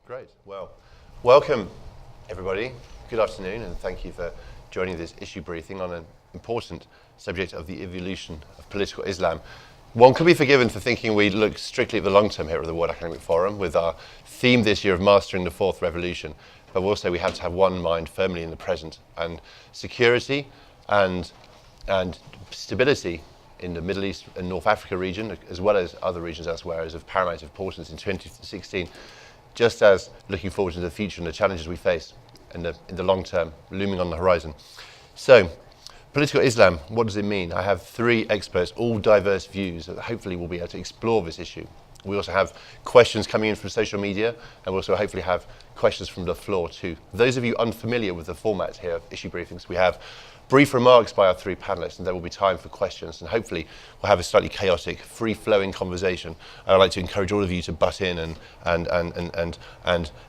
Great. Well, welcome everybody. Good afternoon, and thank you for joining this issue briefing on an important subject of the evolution of political Islam. One could be forgiven for thinking we look strictly at the long term here at the Wadah Khanfar Forum with our theme this year of mastering the fourth revolution, but also we have to have one mind firmly in the present, and security and stability in the Middle East and North Africa region, as well as other regions elsewhere, is of paramount importance in 2016. Just as looking forward to the future and the challenges we face in the long term looming on the horizon. So, political Islam, what does it mean? I have three experts, all diverse views, that hopefully will be able to explore this issue. We also have questions coming in from social media, and we also hopefully have questions from the floor too. Those of you unfamiliar with the format here of issue briefings, we have brief remarks by our three panelists, and there will be time for questions, and hopefully we'll have a slightly chaotic, free-flowing conversation. I'd like to encourage all of you to butt in and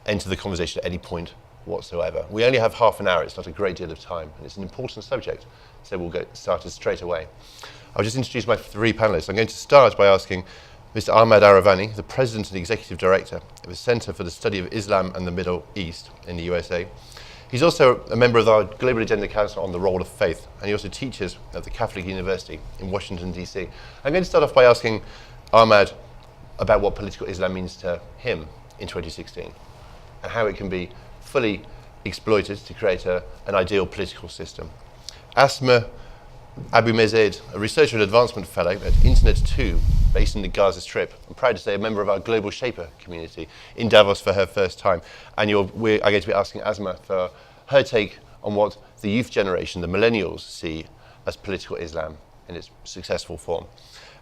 enter the conversation at any point whatsoever. We only have half an hour, it's not a great deal of time, and it's an important subject, so we'll get started straight away. I'll just introduce my three panelists. I'm going to start by asking Mr. Ahmad Aravani, the President and Executive Director of the Center for the Study of Islam and the Middle East in the USA. He's also a member of our Global Agenda Council on the Role of Faith, and he also teaches at the Catholic University in Washington, D.C. I'm going to start off by asking Ahmad about what political Islam means to him in 2016 and how it can be fully exploited to create an ideal political system. Asma Abu Mezid, a Researcher and Advancement Fellow at Internet 2, based in the Gaza Strip. I'm proud to say a member of our Global Shaper community in Davos for her first time. And we're going to be asking Asma for her take on what the youth generation, the millennials, see as political Islam in its successful form.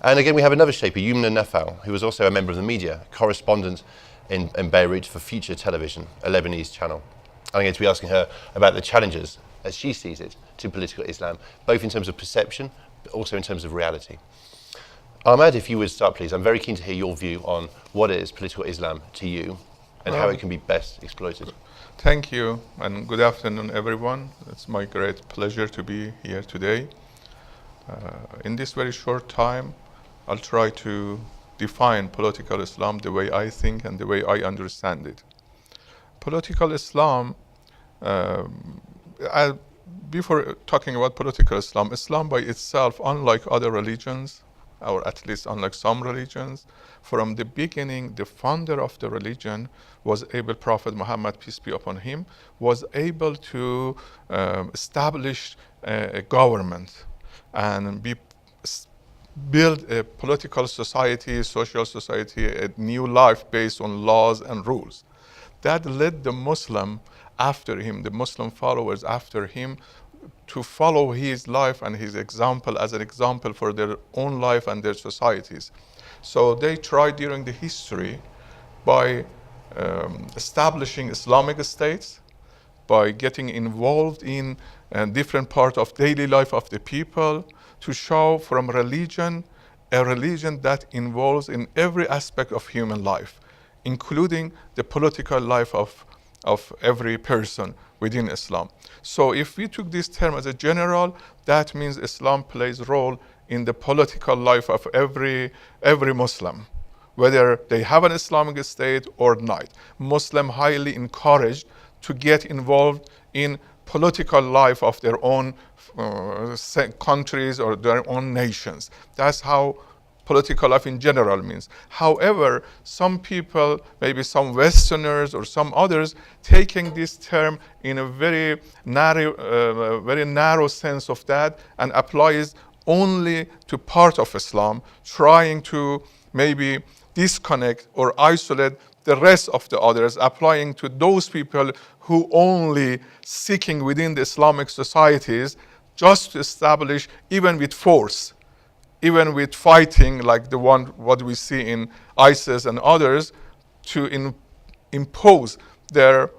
And again, we have another Shaper, Yumna Nafal, who is also a member of the media, correspondent in Beirut for Future Television, a Lebanese channel. I'm going to be asking her about the challenges, as she sees it, to political Islam, both in terms of perception, but also in terms of reality. Ahmad, if you would start, please. I'm very keen to hear your view on what is political Islam to you and how it can be best exploited. Thank you, and good afternoon, everyone. It's my great pleasure to be here today. In this very short time, I'll try to define political Islam the way I think and the way I understand it. Political Islam, before talking about political Islam, Islam by itself, unlike other religions, or at least unlike some religions, from the beginning, the founder of the religion was able, Prophet Muhammad, peace be upon him, was able to establish a government and build a political society, social society, a new life based on laws and rules. That led the Muslim after him, the Muslim followers after him, to follow his life and his example as an example for their own life and their societies. So they tried during the history by establishing Islamic states, by getting involved in different parts of daily life of the people, to show from religion, a religion that involves in every aspect of human life, including the political life of every person within Islam. So if we took this term as a general, that means Islam plays a role in the political life of every Muslim, whether they have an Islamic state or not. Muslims highly encouraged to get involved in political life of their own countries or their own nations. That's how political life in general means. However, some people, maybe some Westerners or some others, taking this term in a very narrow sense of that and applies only to part of Islam, trying to maybe disconnect or isolate the rest of the others, applying to those people who only seeking within the Islamic societies just to establish, even with force, even with fighting like what we see in ISIS and others, to impose their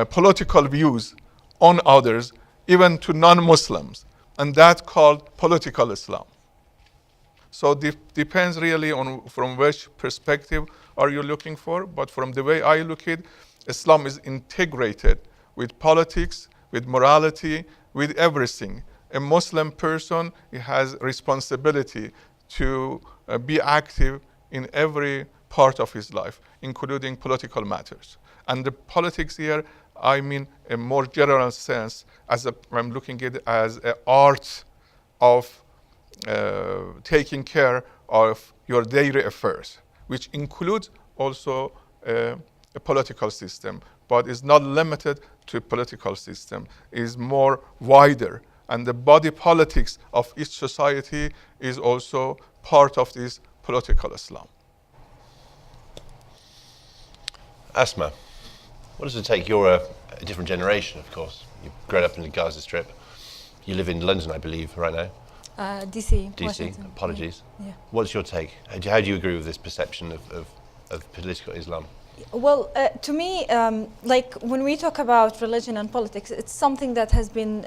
political views on others, even to non-Muslims. And that's called political Islam. So it depends really on from which perspective are you looking for, but from the way I look at it, Islam is integrated with politics, with morality, with everything. A Muslim person has responsibility to be active in every part of his life, including political matters. And the politics here, I mean a more general sense, I'm looking at it as an art of taking care of your daily affairs, which includes also a political system, but is not limited to a political system, is more wider. And the body politics of each society is also part of this political Islam. Asma, what does it take? You're a different generation, of course. You've grown up in the Gaza Strip. You live in London, I believe, right now. DC. DC, Washington. apologies. Yeah. What's your take? How do you agree with this perception of political Islam? Well, to me, like when we talk about religion and politics, it's something that has been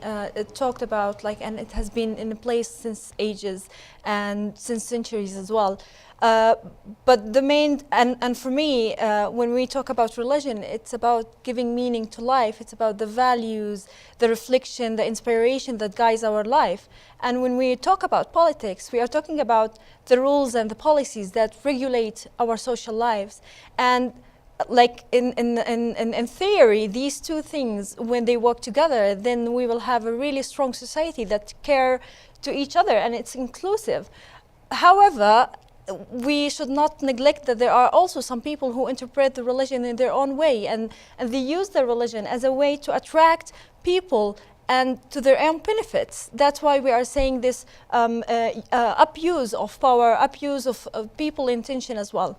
talked about, like, and it has been in place since ages and since centuries as well. But the main, and for me, when we talk about religion, it's about giving meaning to life. It's about the values, the reflection, the inspiration that guides our life. And when we talk about politics, we are talking about the rules and the policies that regulate our social lives. And like in theory, these two things, when they work together, then we will have a really strong society that care to each other and it's inclusive. However, we should not neglect that there are also some people who interpret the religion in their own way, and they use the religion as a way to attract people and to their own benefits. That's why we are saying this abuse of power, abuse of people intention as well.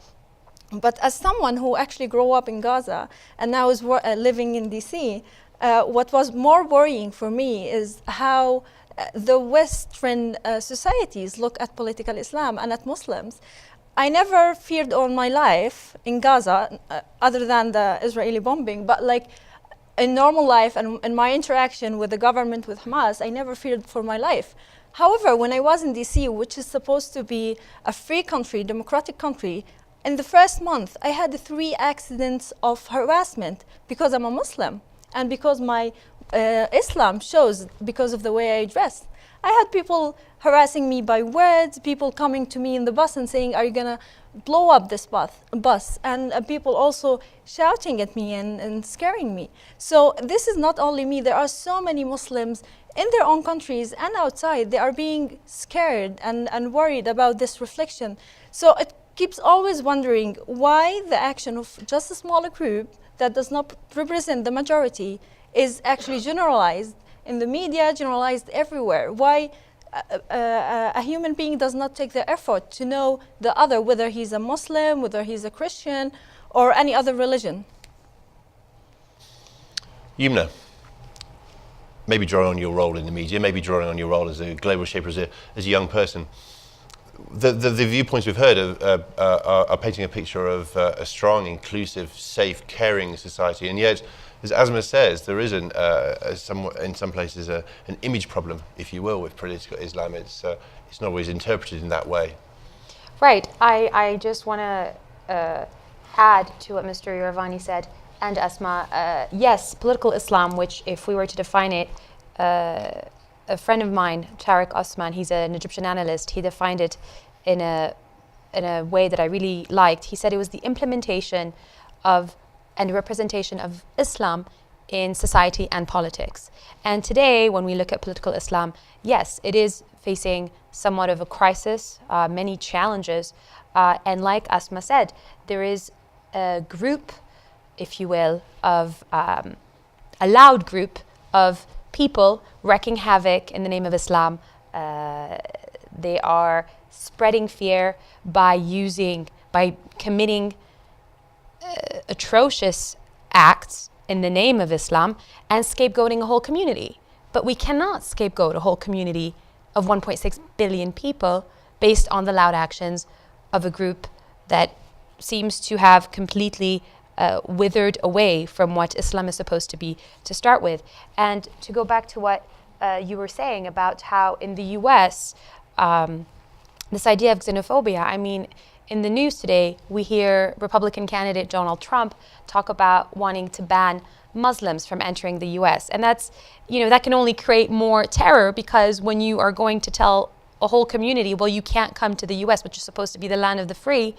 But as someone who actually grew up in Gaza and now is living in DC, what was more worrying for me is how the Western societies look at political Islam and at Muslims. I never feared on my life in Gaza, other than the Israeli bombing, but like in normal life and in my interaction with the government, with Hamas, I never feared for my life. However, when I was in DC, which is supposed to be a free country, democratic country, in the first month, I had 3 accidents of harassment because I'm a Muslim and because my Islam shows because of the way I dress. I had people harassing me by words, people coming to me in the bus and saying, are you gonna blow up this bus? And people also shouting at me and scaring me. So this is not only me, there are so many Muslims in their own countries and outside, they are being scared and worried about this reflection. So it keeps always wondering why the action of just a smaller group that does not represent the majority is actually generalized in the media, generalized everywhere. Why a human being does not take the effort to know the other, whether he's a Muslim, whether he's a Christian, or any other religion. Yumna, maybe drawing on your role in the media, maybe drawing on your role as a global shaper, as a young person, the viewpoints we've heard are painting a picture of a strong, inclusive, safe, caring society, and yet, as Asma says, there is in some places an image problem, if you will, with political Islam. It's not always interpreted in that way. Right. I just want to add to what Mr. Yoravani said, and Asma. Yes, political Islam, which if we were to define it, a friend of mine, Tariq Osman, he's an Egyptian analyst, he defined it in a way that I really liked. He said it was the implementation of and representation of Islam in society and politics. And today, when we look at political Islam, yes, it is facing somewhat of a crisis, many challenges. And like Asma said, there is a group, if you will, of a loud group of people wreaking havoc in the name of Islam. They are spreading fear by committing atrocious acts in the name of Islam and scapegoating a whole community. But we cannot scapegoat a whole community of 1.6 billion people based on the loud actions of a group that seems to have completely withered away from what Islam is supposed to be to start with. And to go back to what you were saying about how in the US, this idea of xenophobia, I mean, in the news today, we hear Republican candidate Donald Trump talk about wanting to ban Muslims from entering the US. And that's, that can only create more terror, because when you are going to tell a whole community, well, you can't come to the US, which is supposed to be the land of the free,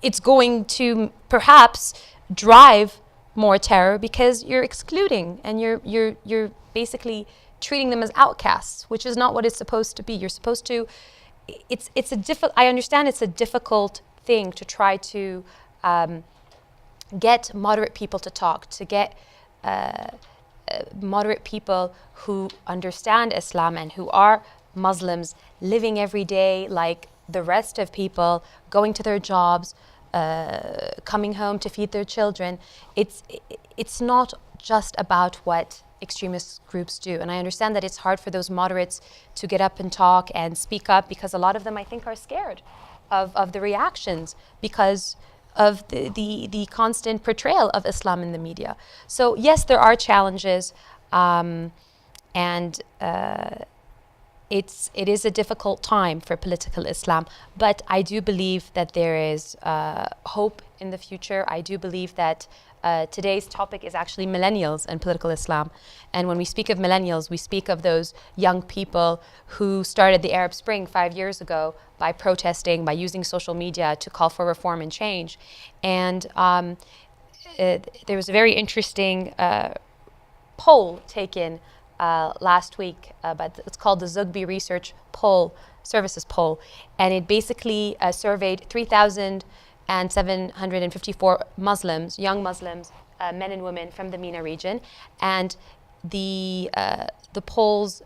it's going to perhaps drive more terror because you're excluding and you're basically treating them as outcasts, which is not what it's supposed to be. You're supposed to. It's a I understand it's a difficult thing to try to get moderate people to talk, to get moderate people who understand Islam and who are Muslims living every day like the rest of people, going to their jobs, coming home to feed their children. It's not just about what extremist groups do. And I understand that it's hard for those moderates to get up and talk and speak up because a lot of them, I think, are scared of the reactions because of the constant portrayal of Islam in the media. So yes, there are challenges, and it is a difficult time for political Islam, but I do believe that there is hope in the future. I do believe that today's topic is actually millennials and political Islam. And when we speak of millennials, we speak of those young people who started the Arab Spring 5 years ago by protesting, by using social media to call for reform and change. And there was a very interesting poll taken last week, but it's called the Zugby Research Services Poll, and it basically surveyed 3,754 Muslims, young Muslims, men and women from the MENA region, and the poll's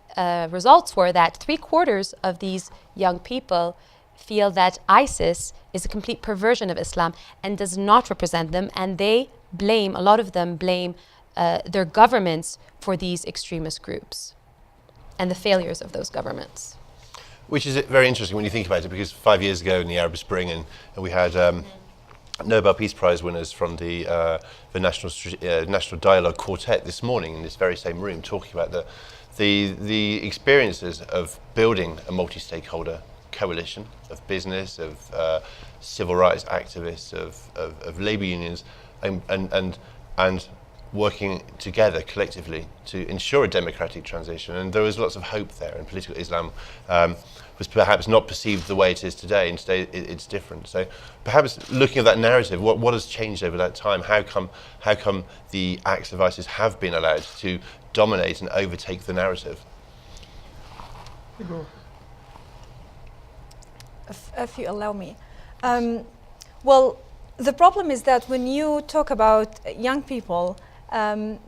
results were that 3/4 of these young people feel that ISIS is a complete perversion of Islam and does not represent them, and they blame, a lot of them blame their governments for these extremist groups and the failures of those governments. Which is very interesting when you think about it, because 5 years ago in the Arab Spring, and we had Nobel Peace Prize winners from the National Dialogue Quartet this morning in this very same room talking about the experiences of building a multi-stakeholder coalition of business, of civil rights activists, of labour unions, and working together collectively to ensure a democratic transition. And there was lots of hope there, and political Islam was perhaps not perceived the way it is today, and today it's different. So perhaps looking at that narrative, what has changed over that time? How come the acts of ISIS have been allowed to dominate and overtake the narrative? If you allow me. Well, the problem is that when you talk about young people,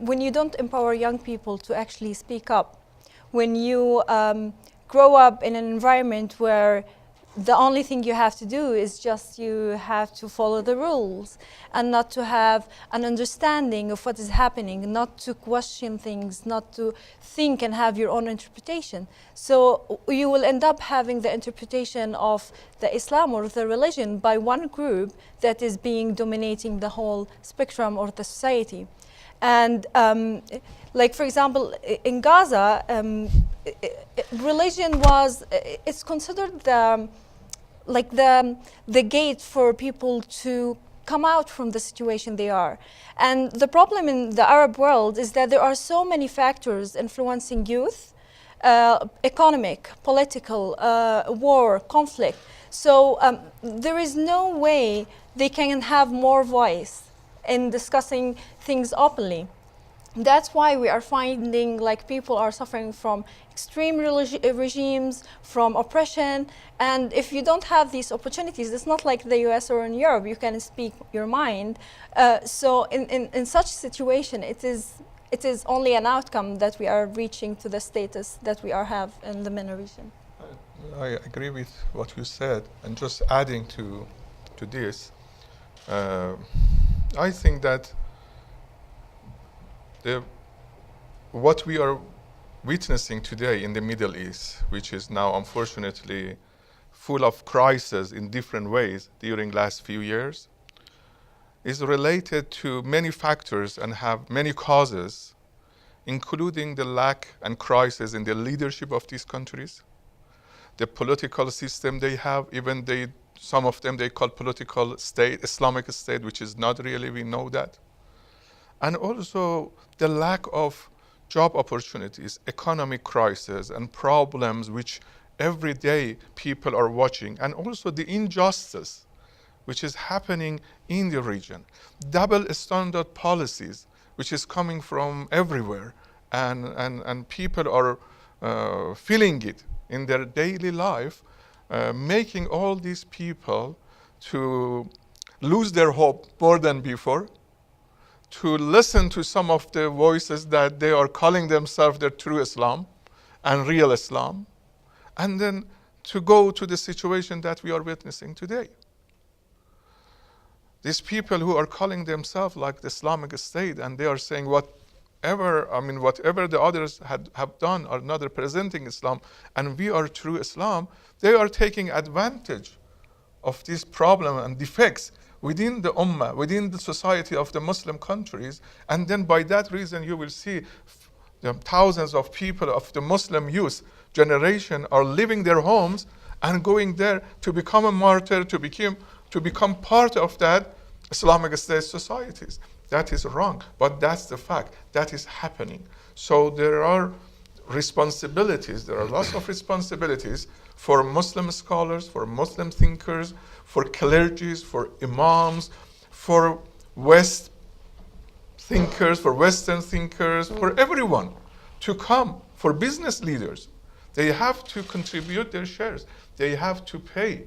when you don't empower young people to actually speak up, when you grow up in an environment where the only thing you have to do is just you have to follow the rules and not to have an understanding of what is happening, not to question things, not to think and have your own interpretation. So you will end up having the interpretation of the Islam or the religion by one group that is being dominating the whole spectrum or the society. And like, for example, in Gaza, religion it's considered the gate for people to come out from the situation they are. And the problem in the Arab world is that there are so many factors influencing youth, economic, political, war, conflict. So there is no way they can have more voice in discussing things openly. That's why we are finding like people are suffering from extreme regimes, from oppression, and if you don't have these opportunities, it's not like the US or in Europe, you can speak your mind. So in such situation, it is only an outcome that we are reaching to the status that we have in the MENA region. I agree with what you said, and just adding to this, I think that what we are witnessing today in the Middle East, which is now unfortunately full of crises in different ways during last few years, is related to many factors and have many causes, including the lack and crisis in the leadership of these countries, the political system they have, even some of them they call political state, Islamic State, which is not really, we know that. And also the lack of job opportunities, economic crisis, and problems which every day people are watching, and also the injustice which is happening in the region, double standard policies, which is coming from everywhere, and people are feeling it in their daily life, making all these people to lose their hope more than before, to listen to some of the voices that they are calling themselves the true Islam and real Islam, and then to go to the situation that we are witnessing today. These people who are calling themselves like the Islamic State, and they are saying whatever the others have done are not representing Islam, and we are true Islam, they are taking advantage of this problem and defects within the Ummah, within the society of the Muslim countries, and then by that reason you will see thousands of people of the Muslim youth generation are leaving their homes and going there to become a martyr, to become part of that Islamic State societies. That is wrong, but that's the fact. That is happening. So there are responsibilities, there are lots of responsibilities for Muslim scholars, for Muslim thinkers, for clergies, for imams, for West thinkers, for Western thinkers, for everyone to come, for business leaders. They have to contribute their shares. They have to pay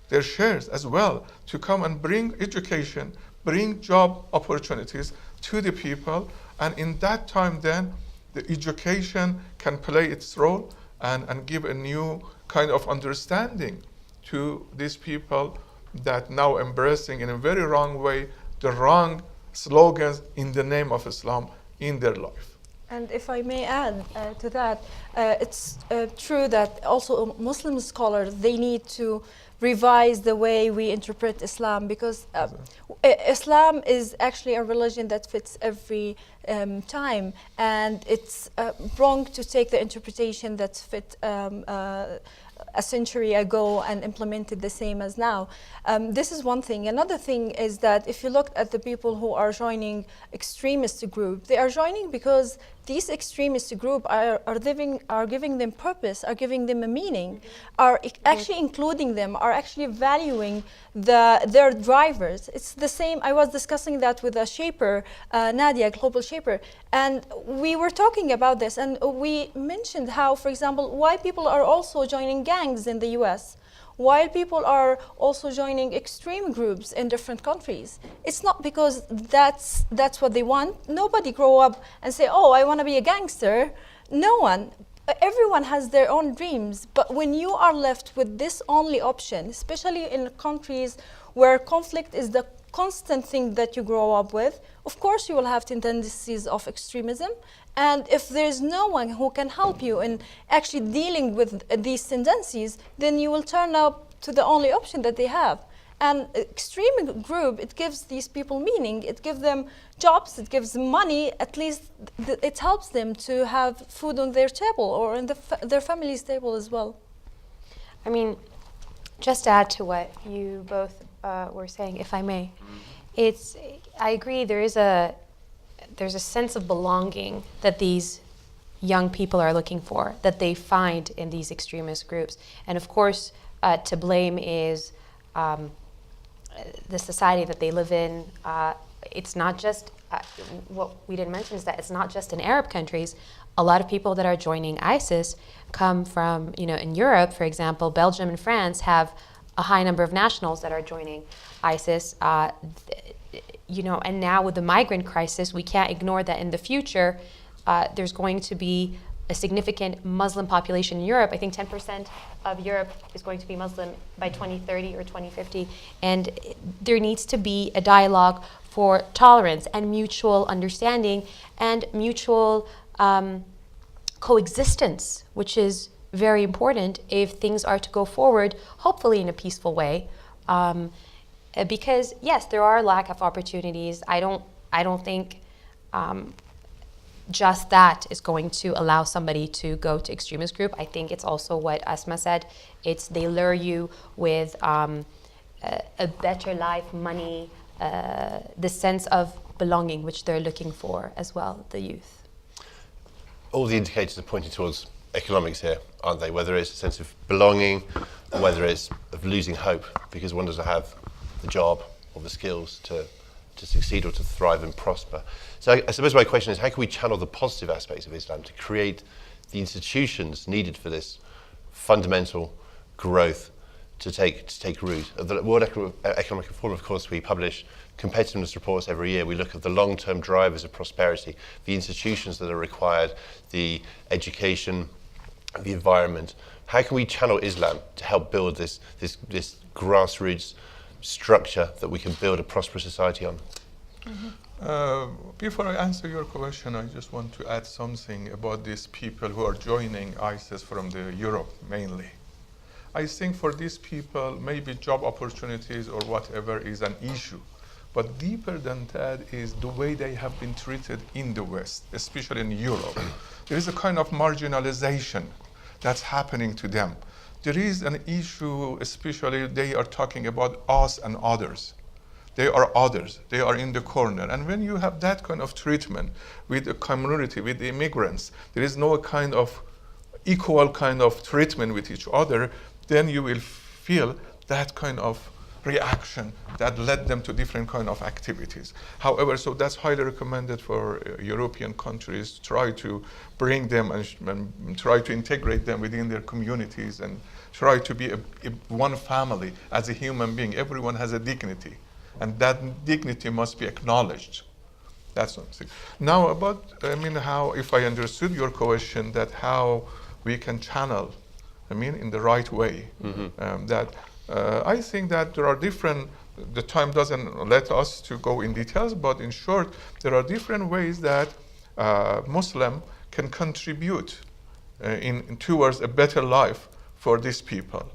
their shares as well to come and bring education, bring job opportunities to the people. And in that time then, the education can play its role and give a new kind of understanding to these people that now embracing in a very wrong way the wrong slogans in the name of Islam in their life. And if I may add to that, it's true that also Muslim scholars, they need to revise the way we interpret Islam, because Islam is actually a religion that fits every time, and it's wrong to take the interpretation that fit a century ago and implemented the same as now. This is one thing. Another thing is that if you look at the people who are joining extremist group, they are joining because these extremist group are giving them purpose, are giving them a meaning, are actually including them, are actually valuing their drivers. It's the same. I was discussing that with a shaper, Nadia, global shaper, and we were talking about this, and we mentioned how, for example, why people are also joining gangs in the US, while people are also joining extreme groups in different countries. It's not because that's what they want. Nobody grow up and say, oh, I want to be a gangster. No one. Everyone has their own dreams. But when you are left with this only option, especially in countries where conflict is the constant thing that you grow up with, of course you will have tendencies of extremism. And if there's no one who can help you in actually dealing with these tendencies, then you will turn up to the only option that they have. And extreme group, it gives these people meaning, it gives them jobs, it gives them money, at least it helps them to have food on their table or in their family's table as well. I mean, just to add to what you both were saying, if I may, I agree, there's a sense of belonging that these young people are looking for, that they find in these extremist groups. And of course, to blame is the society that they live in. It's not just, what we didn't mention is that it's not just in Arab countries. A lot of people that are joining ISIS come from, in Europe, for example, Belgium and France have a high number of nationals that are joining ISIS. And now with the migrant crisis, we can't ignore that in the future, there's going to be a significant Muslim population in Europe. I think 10% of Europe is going to be Muslim by 2030 or 2050. And there needs to be a dialogue for tolerance and mutual understanding and mutual coexistence, which is very important if things are to go forward, hopefully in a peaceful way. Because yes, there are lack of opportunities. I don't think just that is going to allow somebody to go to extremist group. I think it's also what Asma said. They lure you with a better life, money, the sense of belonging, which they're looking for as well, the youth. All the indicators are pointing towards economics here, aren't they? Whether it's a sense of belonging, or whether it's of losing hope, because one doesn't have the job or the skills to succeed or to thrive and prosper. So I suppose my question is, how can we channel the positive aspects of Islam to create the institutions needed for this fundamental growth to take root? At the World Economic Forum, of course, we publish competitiveness reports every year. We look at the long-term drivers of prosperity, the institutions that are required, the education, the environment. How can we channel Islam to help build this grassroots structure that we can build a prosperous society on? Before I answer your question, I just want to add something about these people who are joining ISIS from the Europe mainly. I think for these people, maybe job opportunities or whatever is an issue. But deeper than that is the way they have been treated in the West, especially in Europe. There is a kind of marginalization that's happening to them. There is an issue, especially they are talking about us and others. They are others, they are in the corner. And when you have that kind of treatment with the community, with the immigrants, there is no kind of equal kind of treatment with each other, then you will feel that kind of reaction that led them to different kind of activities. However, so that's highly recommended for European countries, try to bring them and try to integrate them within their communities and try to be one family as a human being. Everyone has a dignity, and that dignity must be acknowledged. That's something. Now about, how, if I understood your question, that how we can channel, in the right way, I think that there are different, the time doesn't let us to go in details, but in short, there are different ways that Muslim can contribute towards a better life for these people.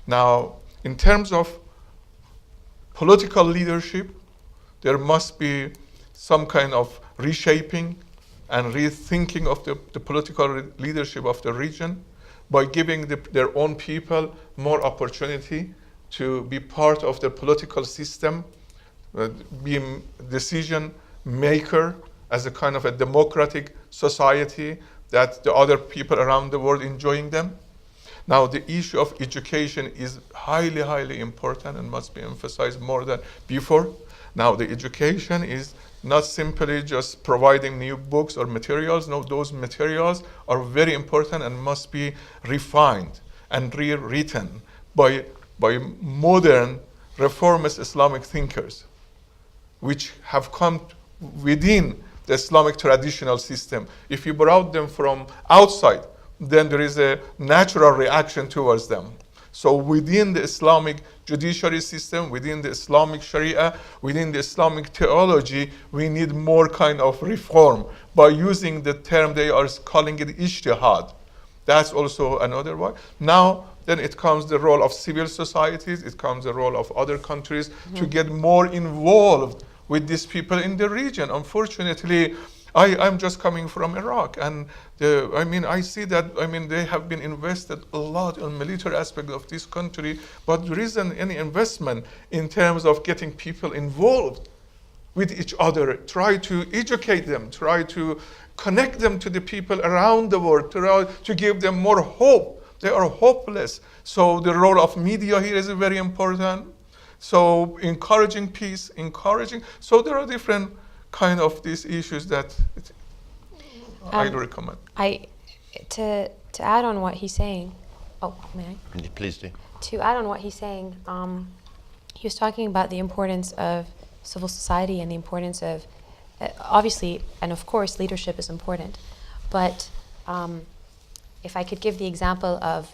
Now, in terms of political leadership, there must be some kind of reshaping and rethinking of the political leadership of the region by giving their own people more opportunity to be part of the political system, be decision maker as a kind of a democratic society that the other people around the world enjoying them. Now the issue of education is highly, highly important and must be emphasized more than before. Now the education is not simply just providing new books or materials. No, those materials are very important and must be refined and rewritten by modern reformist Islamic thinkers, which have come within the Islamic traditional system. If you brought them from outside, then there is a natural reaction towards them. So within the Islamic judiciary system, within the Islamic Sharia, within the Islamic theology, we need more kind of reform by using the term they are calling it ijtihad. That's also another one. Now, then it comes the role of civil societies, it comes the role of other countries to get more involved with these people in the region. Unfortunately, I'm just coming from Iraq, and I see that they have been invested a lot on military aspect of this country, but there isn't any investment in terms of getting people involved with each other, try to educate them, try to connect them to the people around the world, try to give them more hope. They are hopeless. So the role of media here is very important. So encouraging peace, so there are different kind of these issues that I recommend. To add on what he's saying, may I? Please do. To add on what he's saying, he was talking about the importance of civil society and the importance of, obviously, and of course, leadership is important. But if I could give the example of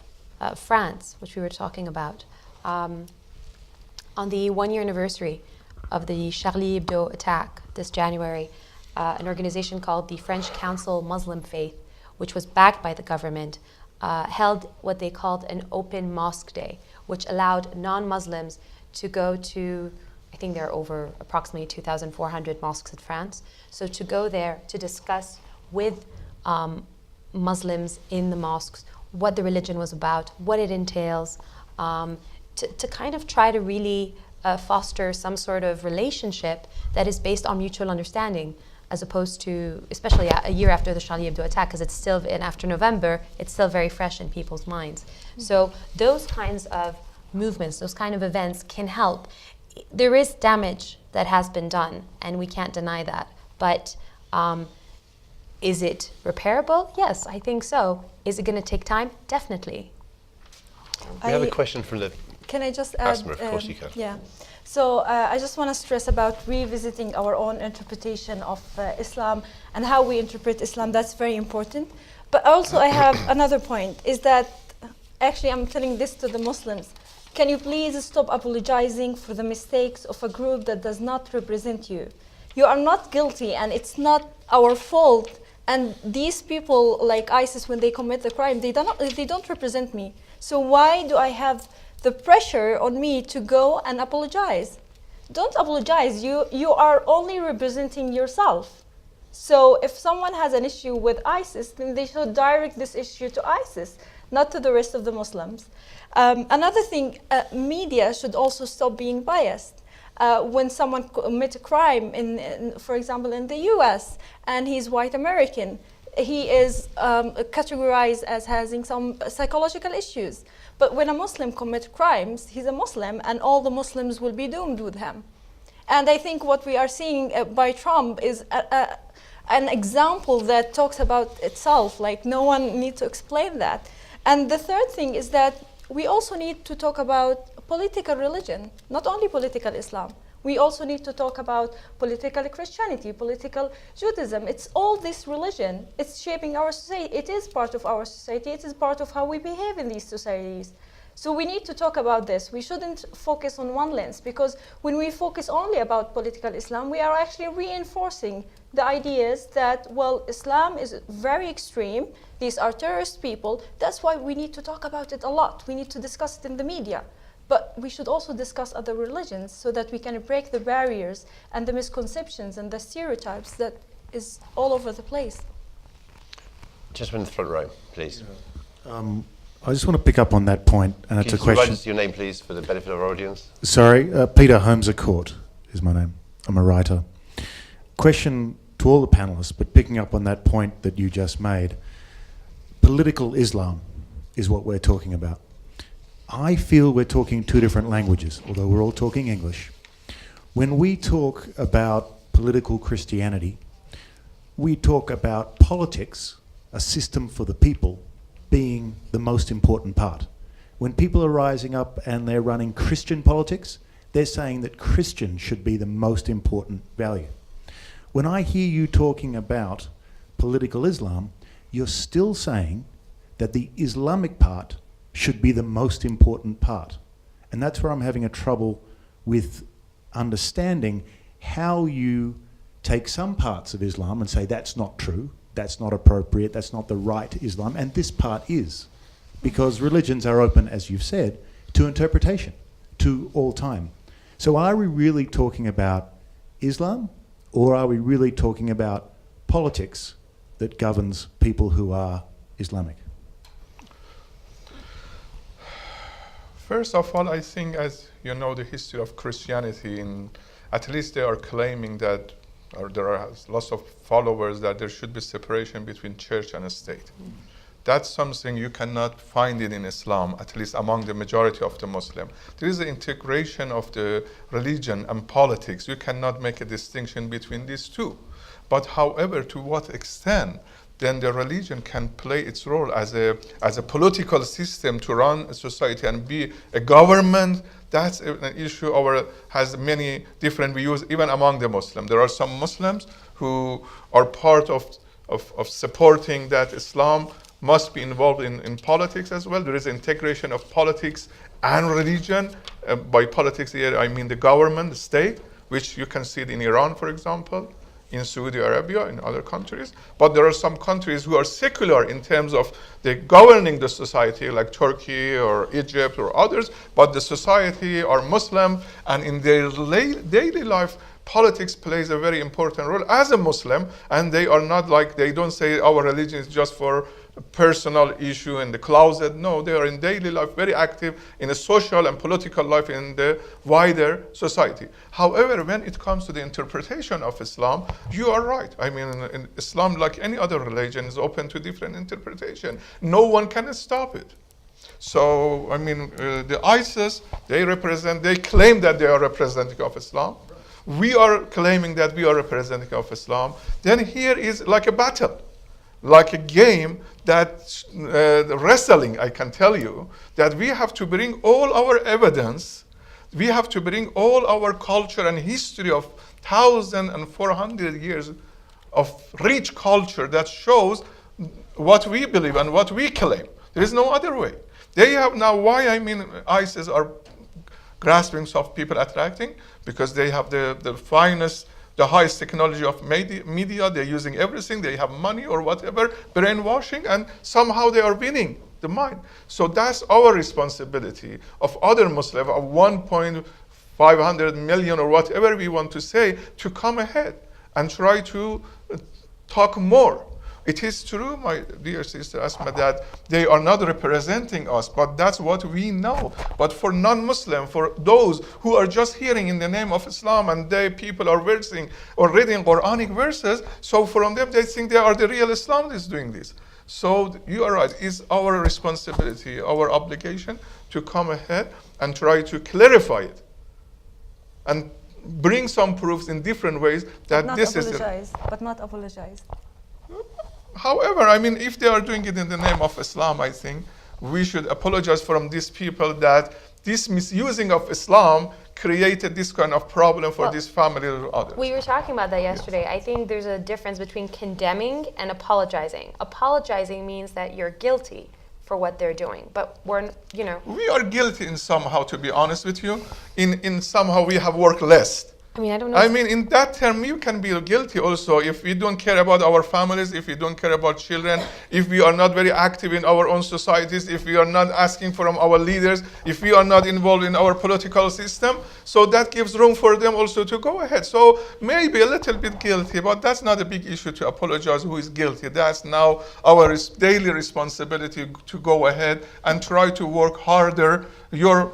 France, which we were talking about, on the 1-year anniversary of the Charlie Hebdo attack this January, an organization called the French Council Muslim Faith, which was backed by the government, held what they called an open mosque day, which allowed non-Muslims to go to, I think there are over approximately 2,400 mosques in France, so to go there to discuss with Muslims in the mosques what the religion was about, what it entails, to kind of try to really foster some sort of relationship that is based on mutual understanding, as opposed to, especially a year after the Charlie Hebdo attack, because it's still, and after November, it's still very fresh in people's minds. So those kinds of movements, those kind of events can help there is damage that has been done, and we can't deny that. But is it repairable? Yes, I think so. Is it going to take time? Definitely. We have a question from the Can I just add? Asma, of course you can. Yeah. So I just want to stress about revisiting our own interpretation of Islam and how we interpret Islam. That's very important. But also I have another point, is that actually I'm telling this to the Muslims. Can you please stop apologizing for the mistakes of a group that does not represent you? You are not guilty, and it's not our fault. And these people, like ISIS, when they commit the crime, they don't represent me. So why do I have the pressure on me to go and apologize? Don't apologize. You are only representing yourself. So if someone has an issue with ISIS, then they should direct this issue to ISIS, not to the rest of the Muslims. Another thing, media should also stop being biased. When someone commits a crime, for example, in the US, and he's white American, he is categorized as having some psychological issues. But when a Muslim commits crimes, he's a Muslim, and all the Muslims will be doomed with him. And I think what we are seeing by Trump is an example that talks about itself, like no one needs to explain that. And the third thing is that we also need to talk about political religion, not only political Islam. We also need to talk about political Christianity, political Judaism. It's all this religion. It's shaping our society. It is part of our society. It is part of how we behave in these societies. So we need to talk about this. We shouldn't focus on one lens, because when we focus only about political Islam, we are actually reinforcing the ideas that, well, Islam is very extreme. These are terrorist people. That's why we need to talk about it a lot. We need to discuss it in the media. But we should also discuss other religions so that we can break the barriers and the misconceptions and the stereotypes that is all over the place. Just in the front row, please. I just want to pick up on that point, and it's a question. Can you write your name, please, for the benefit of our audience? Sorry, Peter Holmes-a-Court is my name. I'm a writer. Question to all the panelists, but picking up on that point that you just made. Political Islam is what we're talking about. I feel we're talking two different languages, although we're all talking English. When we talk about political Christianity, we talk about politics, a system for the people, being the most important part. When people are rising up and they're running Christian politics, they're saying that Christian should be the most important value. When I hear you talking about political Islam, you're still saying that the Islamic part should be the most important part. And that's where I'm having a trouble with understanding how you take some parts of Islam and say that's not true, that's not appropriate, that's not the right Islam, and this part is. Because religions are open, as you've said, to interpretation, to all time. So are we really talking about Islam, or are we really talking about politics that governs people who are Islamic? First of all, I think, as you know, the history of Christianity, at least they are claiming that, or there are lots of followers, that there should be separation between church and state. That's something you cannot find it in Islam, at least among the majority of the Muslim. There is the integration of the religion and politics. You cannot make a distinction between these two. But however, to what extent then the religion can play its role as a political system to run a society and be a government, that's an issue or has many different views even among the Muslims. There are some Muslims who are part of supporting that Islam must be involved in politics as well. There is integration of politics and religion. By politics here, I mean the government, the state, which you can see it in Iran, for example, in Saudi Arabia, in other countries. But there are some countries who are secular in terms of they governing the society, like Turkey or Egypt or others, but the society are Muslim, and in their daily life, politics plays a very important role as a Muslim, and they are not like, they don't say our religion is just for a personal issue in the closet. No, they are in daily life very active in a social and political life in the wider society. However, when it comes to the interpretation of Islam, you are right. I mean, in Islam, like any other religion, is open to different interpretation. No one can stop it. So, I mean, the ISIS, they claim that they are representative of Islam. We are claiming that we are representative of Islam. Then here is like a battle, like a game that wrestling, I can tell you, that we have to bring all our evidence, we have to bring all our culture and history of 1,400 years of rich culture that shows what we believe and what we claim. There is no other way. They have now, why I mean ISIS are grasping soft people attracting, because they have the finest, the highest technology of media, they're using everything, they have money or whatever, brainwashing, and somehow they are winning the mind. So that's our responsibility of other Muslims, of 1.5 million or whatever we want to say, to come ahead and try to talk more. It is true, my dear sister Asma, that they are not representing us, but that's what we know. But for non-Muslim, for those who are just hearing in the name of Islam and people are versing or reading Quranic verses, so from them they think they are the real Islam is doing this. So you are right, it's our responsibility, our obligation to come ahead and try to clarify it and bring some proofs in different ways that this is... But not apologize. However, I mean, if they are doing it in the name of Islam, I think we should apologize from these people that this misusing of Islam created this kind of problem for this family or others. We were talking about that yesterday. Yes. I think there's a difference between condemning and apologizing. Apologizing means that you're guilty for what they're doing, but we're, you know. We are guilty in somehow, to be honest with you. In somehow we have worked less. I mean, I don't know. I mean, in that term, you can be guilty also if we don't care about our families, if we don't care about children, if we are not very active in our own societies, if we are not asking from our leaders, if we are not involved in our political system. So that gives room for them also to go ahead. So maybe a little bit guilty, but that's not a big issue to apologize who is guilty. That's now our daily responsibility to go ahead and try to work harder. Your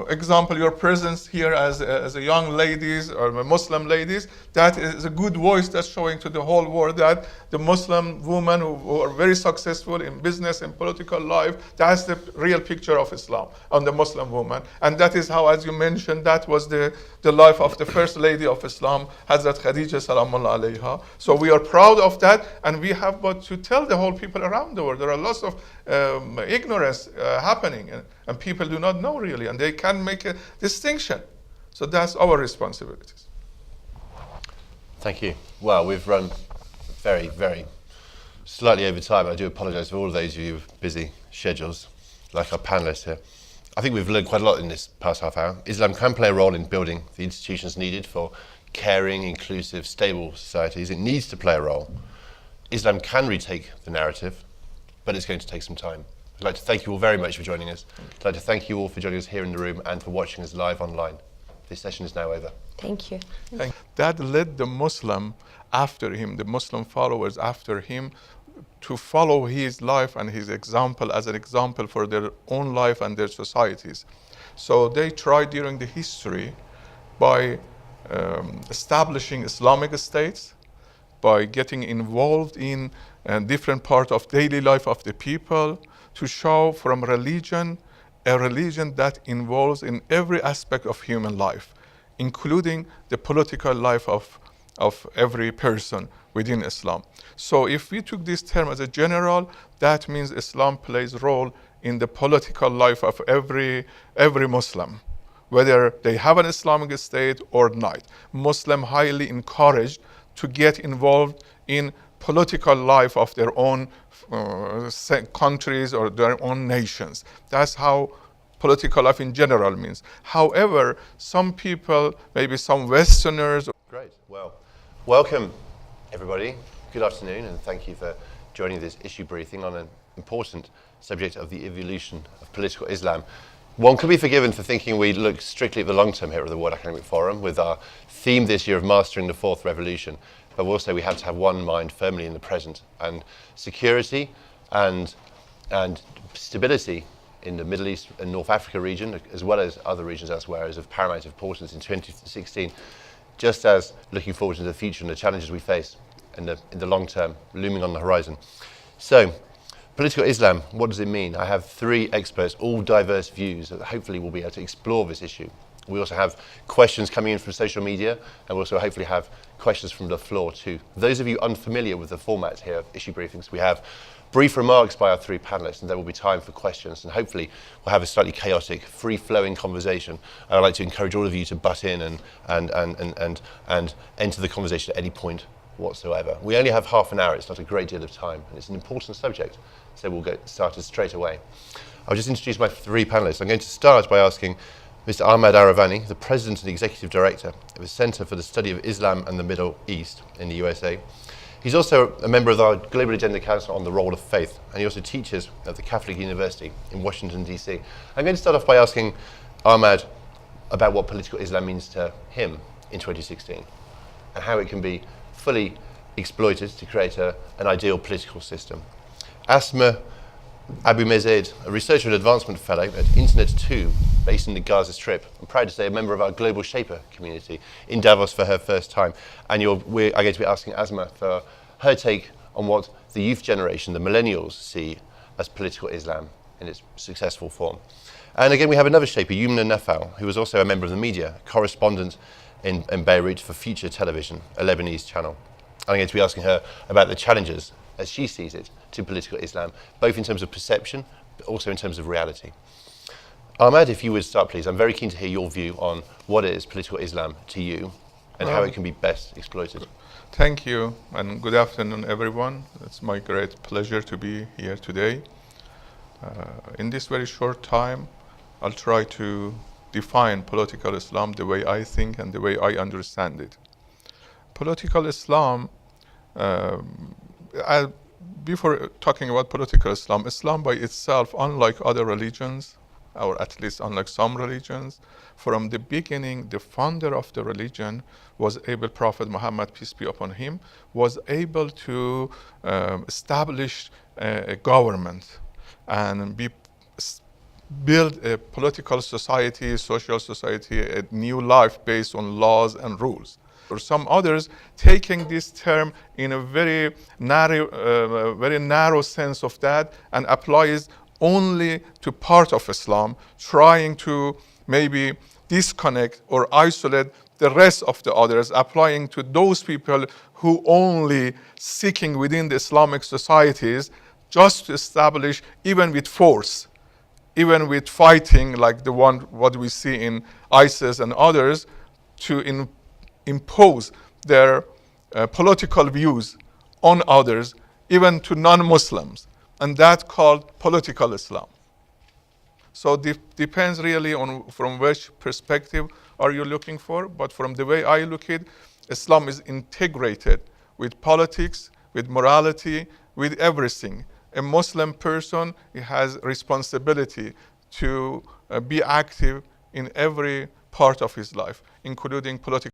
example, your presence here as a young ladies or Muslim ladies, that is a good voice that's showing to the whole world that the Muslim women who are very successful in business and political life, that's the real picture of Islam on the Muslim woman. And that is how, as you mentioned, that was the life of the first lady of Islam, Hazrat Khadija salamullah alayha. So we are proud of that, and we have but to tell the whole people around the world. There are lots of ignorance happening, and people do not know really, and they can make a distinction. So that's our responsibilities. Thank you. Well, we've run very, very slightly over time. I do apologise for all of those of you with busy schedules, like our panellists here. I think we've learned quite a lot in this past half hour. Islam can play a role in building the institutions needed for caring, inclusive, stable societies. It needs to play a role. Islam can retake the narrative, but it's going to take some time. I'd like to thank you all very much for joining us. I'd like to thank you all for joining us here in the room and for watching us live online. This session is now over. Thank you. That led the Muslim after him, the Muslim followers after him, to follow his life and his example as an example for their own life and their societies. So they tried during the history by establishing Islamic states, by getting involved in different parts of daily life of the people, to show from religion, a religion that involves in every aspect of human life, including the political life of every person within Islam. So if we took this term as a general, that means Islam plays a role in the political life of every Muslim, whether they have an Islamic state or not. Muslims highly encouraged to get involved in political life of their own countries or their own nations. That's how political life in general means. However, some people, maybe some Westerners... Great. Well, welcome everybody. Good afternoon, and thank you for joining this issue briefing on an important subject of the evolution of political Islam. One could be forgiven for thinking we look strictly at the long term here at the World Economic Forum with our theme this year of Mastering the Fourth Revolution. But we'll say we have to have one mind firmly in the present, and security and stability in the Middle East and North Africa region, as well as other regions elsewhere, is of paramount importance in 2016, just as looking forward to the future and the challenges we face in the long term looming on the horizon. So, Political Islam, what does it mean? I have three experts, all diverse views, that hopefully will be able to explore this issue. We also have questions coming in from social media, and we also hopefully have questions from the floor too. Those of you unfamiliar with the format here of issue briefings, we have brief remarks by our three panelists, and there will be time for questions, and hopefully we'll have a slightly chaotic, free-flowing conversation. And I'd like to encourage all of you to butt in and enter the conversation at any point whatsoever. We only have half an hour, it's not a great deal of time, and it's an important subject, so we'll get started straight away. I'll just introduce my three panelists. I'm going to start by asking Mr. Ahmad Aravani, the President and Executive Director of the Centre for the Study of Islam and the Middle East in the USA. He's also a member of our Global Agenda Council on the Role of Faith, and he also teaches at the Catholic University in Washington, D.C. I'm going to start off by asking Ahmad about what political Islam means to him in 2016 and how it can be fully exploited to create an ideal political system. Asma Abu Mezid, a researcher and advancement fellow at Internet 2, based in the Gaza Strip. I'm proud to say a member of our Global Shaper community in Davos for her first time. And we are going to be asking Asma for her take on what the youth generation, the millennials, see as political Islam in its successful form. And again, we have another shaper, Yumna Nafal, who was also a member of the media, correspondent in Beirut for Future Television, a Lebanese channel. I'm going to be asking her about the challenges, as she sees it, to political Islam, both in terms of perception, but also in terms of reality. Ahmad, if you would start, please. I'm very keen to hear your view on what is political Islam to you and how it can be best exploited. Thank you, and good afternoon, everyone. It's my great pleasure to be here today. In this very short time, I'll try to define political Islam the way I think and the way I understand it. Political Islam, before talking about political Islam, Islam by itself, unlike other religions, or at least unlike some religions, from the beginning, the founder of the religion was able, Prophet Muhammad, peace be upon him, was able to establish a government and build a political society, social society, a new life based on laws and rules. Or some others taking this term in a very narrow sense of that and applies only to part of Islam, trying to maybe disconnect or isolate the rest of the others, applying to those people who only seeking within the Islamic societies just to establish, even with force, even with fighting like the one what we see in ISIS and others, to impose their political views on others, even to non-Muslims, and that's called political Islam. So depends really on from which perspective are you looking for, but from the way I look at it, Islam is integrated with politics, with morality, with everything. A Muslim person has responsibility to be active in every part of his life, including political